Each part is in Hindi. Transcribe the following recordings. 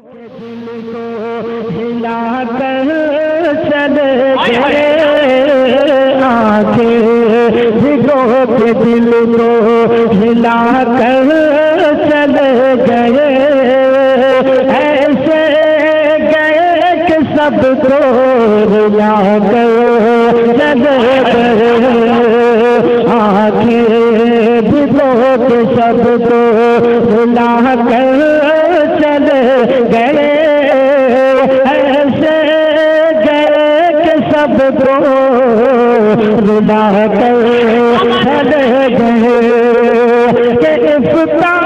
दिल को हिला कर चले गए, आंखें भिगो के दिल को हिला कर चले गए, ऐसे गए कि सबको हिला कर चले गए, आंखें भिगो के सबको हिला कर चले गए, ऐसे गए कि सबको रुला कर चले गए कि इफ्तार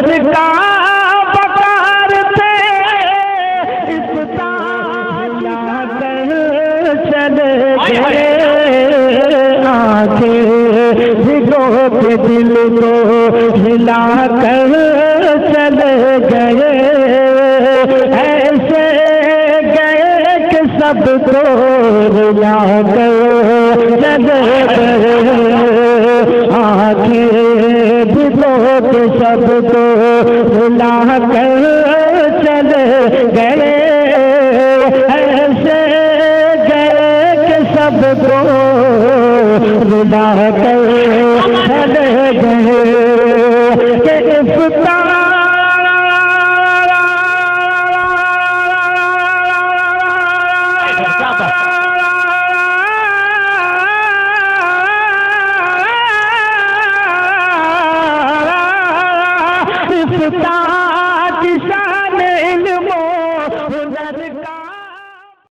का बकार थे, इफ्तार चले गए, आंखें भिगो के दिल को हिला कर चले गए, ऐसे गए कि सबको हिला कर चले गए, आंखें भिगो के सबको हिला कर चले गए, ऐसे गए कि सबको हिला कर चले गए कि इफ्तार शान इल्मो